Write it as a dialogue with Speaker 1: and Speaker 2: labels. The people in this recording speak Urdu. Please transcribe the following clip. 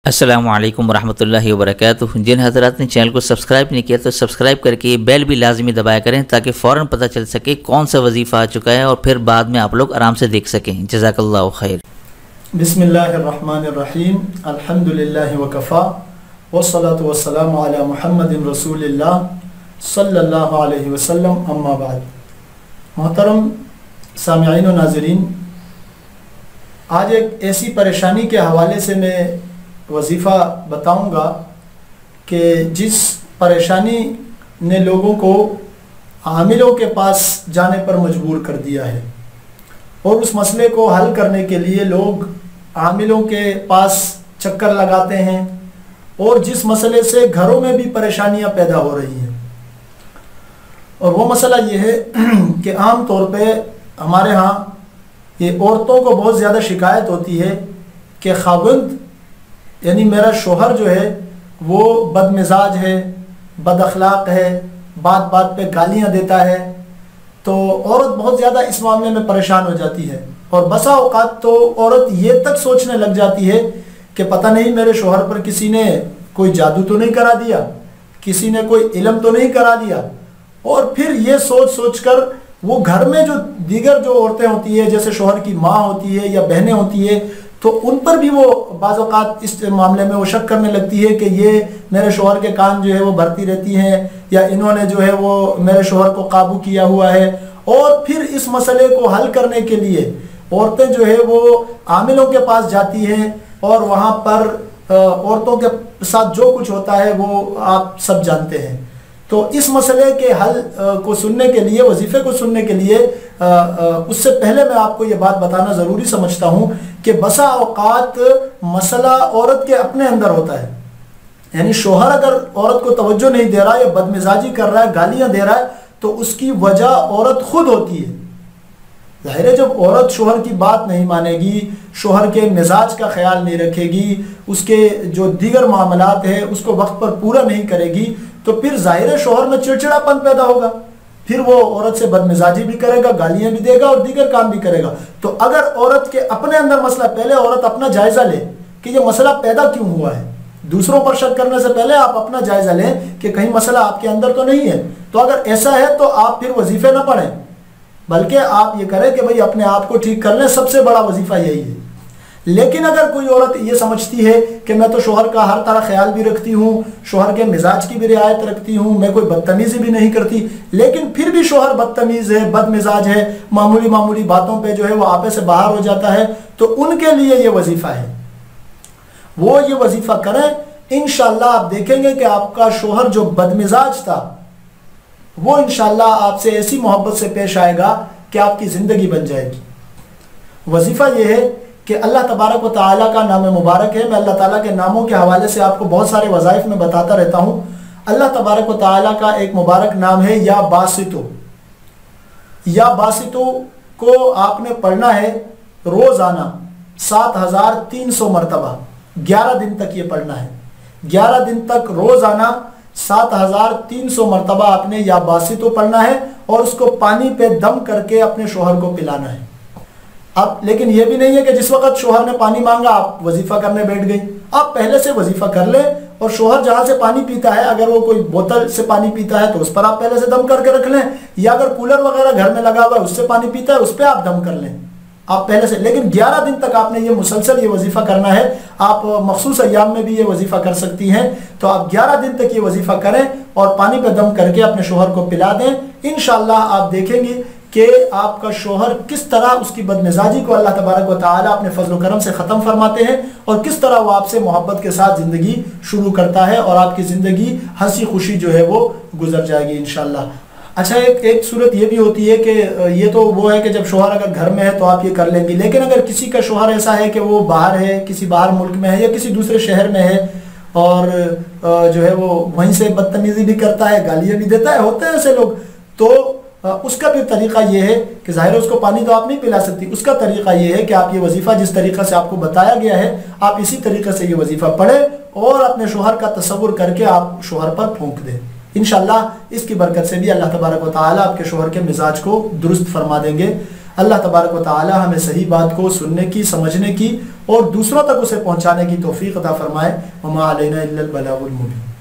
Speaker 1: السلام علیکم ورحمۃ اللہ وبرکاتہ۔ جن حضرات نے چینل کو سبسکرائب نہیں کیا تو سبسکرائب کر کے بیل بھی لازمی دبایا کریں تاکہ فوراً پتہ چل سکے کون سا وظیفہ آ چکا ہے اور پھر بعد میں آپ لوگ آرام سے دیکھ سکیں۔ جزاک اللہ خیر۔
Speaker 2: بسم اللہ الرحمن الرحیم، الحمد للہ وکفا والصلاة والسلام علی محمد رسول اللہ صلی اللہ علیہ وسلم، اما بعد۔ محترم سامعین و ناظرین، آج ایک ایسی پریشانی کے حوالے سے میں وظیفہ بتاؤں گا کہ جس پریشانی نے لوگوں کو عاملوں کے پاس جانے پر مجبور کر دیا ہے، اور اس مسئلے کو حل کرنے کے لیے لوگ عاملوں کے پاس چکر لگاتے ہیں، اور جس مسئلے سے گھروں میں بھی پریشانیاں پیدا ہو رہی ہیں۔ اور وہ مسئلہ یہ ہے کہ عام طور پہ ہمارے ہاں یہ عورتوں کو بہت زیادہ شکایت ہوتی ہے کہ خاوند یعنی میرا شوہر جو ہے وہ بد مزاج ہے، بد اخلاق ہے، بات بات پہ گالیاں دیتا ہے، تو عورت بہت زیادہ اس معاملے میں پریشان ہو جاتی ہے، اور بسا اوقات تو عورت یہ تک سوچنے لگ جاتی ہے کہ پتہ نہیں میرے شوہر پر کسی نے کوئی جادو تو نہیں کرا دیا، کسی نے کوئی علم تو نہیں کرا دیا، اور پھر یہ سوچ سوچ کر وہ گھر میں جو دیگر جو عورتیں ہوتی ہیں، جیسے شوہر کی ماں ہوتی ہے یا بہنیں ہوتی ہے، تو ان پر بھی وہ بعض اوقات اس معاملے میں وہ شک کرنے لگتی ہے کہ یہ میرے شوہر کے کان جو ہے وہ بھرتی رہتی ہیں، یا انہوں نے جو ہے وہ میرے شوہر کو قابو کیا ہوا ہے۔ اور پھر اس مسئلے کو حل کرنے کے لیے عورتیں جو ہے وہ عاملوں کے پاس جاتی ہیں، اور وہاں پر عورتوں کے ساتھ جو کچھ ہوتا ہے وہ آپ سب جانتے ہیں۔ تو اس مسئلے کے حل کو سننے کے لیے، وظیفے کو سننے کے لیے اس سے پہلے میں آپ کو یہ بات بتانا ضروری سمجھتا ہوں کہ بسا اوقات مسئلہ عورت کے اپنے اندر ہوتا ہے، یعنی شوہر اگر عورت کو توجہ نہیں دے رہا ہے یا بد مزاجی کر رہا ہے، گالیاں دے رہا ہے، تو اس کی وجہ عورت خود ہوتی ہے۔ ظاہر ہے جب عورت شوہر کی بات نہیں مانے گی، شوہر کے مزاج کا خیال نہیں رکھے گی، اس کے جو دیگر معاملات ہیں اس کو وقت پر پورا نہیں کرے گی، تو پھر ظاہر ہے شوہر میں چڑچڑا پن پیدا ہوگا، پھر وہ عورت سے بد مزاجی بھی کرے گا، گالیاں بھی دے گا اور دیگر کام بھی کرے گا۔ تو اگر عورت کے اپنے اندر مسئلہ، پہلے عورت اپنا جائزہ لے کہ یہ مسئلہ پیدا کیوں ہوا ہے، دوسروں پر شک کرنے سے پہلے آپ اپنا جائزہ لیں کہ کہیں مسئلہ آپ کے اندر تو نہیں ہے۔ تو اگر ایسا ہے تو آپ پھر وظیفے نہ پڑھیں، بلکہ آپ یہ کریں کہ بھئی اپنے آپ کو ٹھیک کر لیں، سب سے بڑا وظیفہ یہی ہے۔ لیکن اگر کوئی عورت یہ سمجھتی ہے کہ میں تو شوہر کا ہر طرح خیال بھی رکھتی ہوں، شوہر کے مزاج کی بھی رعایت رکھتی ہوں، میں کوئی بدتمیزی بھی نہیں کرتی، لیکن پھر بھی شوہر بدتمیز ہے، بد مزاج ہے، معمولی باتوں پہ جو ہے وہ آپے سے باہر ہو جاتا ہے، تو ان کے لیے یہ وظیفہ ہے، وہ یہ وظیفہ کریں۔ انشاءاللہ آپ دیکھیں گے کہ آپ کا شوہر جو بد مزاج تھا وہ انشاءاللہ آپ سے ایسی محبت سے پیش آئے گا کہ آپ کی زندگی بن جائے گی۔ وظیفہ یہ ہے کہ اللہ تبارک و تعالیٰ کا نام مبارک ہے، میں اللہ تعالیٰ کے ناموں کے حوالے سے آپ کو بہت سارے وظائف میں بتاتا رہتا ہوں۔ اللہ تبارک و تعالیٰ کا ایک مبارک نام ہے یا باسطو۔ یا باسطو کو آپ نے پڑھنا ہے روزانہ 7300 مرتبہ، 11 دن تک یہ پڑھنا ہے، 11 دن تک روزانہ 7300 مرتبہ آپ نے یا باسطو پڑھنا ہے، اور اس کو پانی پہ دم کر کے اپنے شوہر کو پلانا ہے۔ اب لیکن یہ بھی نہیں ہے کہ جس وقت شوہر نے پانی مانگا آپ وظیفہ کرنے بیٹھ گئی، آپ پہلے سے وظیفہ کر لیں، اور شوہر جہاں سے پانی پیتا ہے، اگر وہ کوئی بوتل سے پانی پیتا ہے تو اس پر آپ پہلے سے دم کر کے رکھ لیں، یا اگر کولر وغیرہ گھر میں لگا ہوا ہے اس سے پانی پیتا ہے اس پہ آپ دم کر لیں آپ پہلے سے۔ لیکن 11 دن تک آپ نے یہ مسلسل یہ وظیفہ کرنا ہے۔ آپ مخصوص ایام میں بھی یہ وظیفہ کر سکتی ہیں، تو آپ 11 دن تک یہ وظیفہ کریں اور پانی پہ دم کر کے اپنے شوہر کو پلا دیں۔ انشاءاللہ آپ دیکھیں گے کہ آپ کا شوہر کس طرح اس کی بدمزاجی کو اللہ تبارک و تعالیٰ اپنے فضل و کرم سے ختم فرماتے ہیں، اور کس طرح وہ آپ سے محبت کے ساتھ زندگی شروع کرتا ہے، اور آپ کی زندگی ہنسی خوشی جو ہے وہ گزر جائے گی انشاءاللہ۔ اچھا، ایک صورت یہ بھی ہوتی ہے کہ یہ تو وہ ہے کہ جب شوہر اگر گھر میں ہے تو آپ یہ کر لیں گی، لیکن اگر کسی کا شوہر ایسا ہے کہ وہ باہر ہے، کسی باہر ملک میں ہے یا کسی دوسرے شہر میں ہے، اور جو ہے وہ وہیں سے بدتمیزی بھی کرتا ہے، گالیاں بھی دیتا ہے، ہوتے ہیں ایسے لوگ، تو اس کا بھی طریقہ یہ ہے کہ ظاہر ہے اس کو پانی تو آپ نہیں پلا سکتی، اس کا طریقہ یہ ہے کہ آپ یہ وظیفہ جس طریقہ سے آپ کو بتایا گیا ہے آپ اسی طریقے سے یہ وظیفہ پڑھیں، اور اپنے شوہر کا تصور کر کے آپ شوہر پر پھونک دیں۔ انشاءاللہ اس کی برکت سے بھی اللہ تبارک و تعالیٰ آپ کے شوہر کے مزاج کو درست فرما دیں گے۔ اللہ تبارک و تعالی ہمیں صحیح بات کو سننے کی، سمجھنے کی اور دوسروں تک اسے پہنچانے کی توفیق عطا فرمائے۔ وما علینا الا البلاغ المبین۔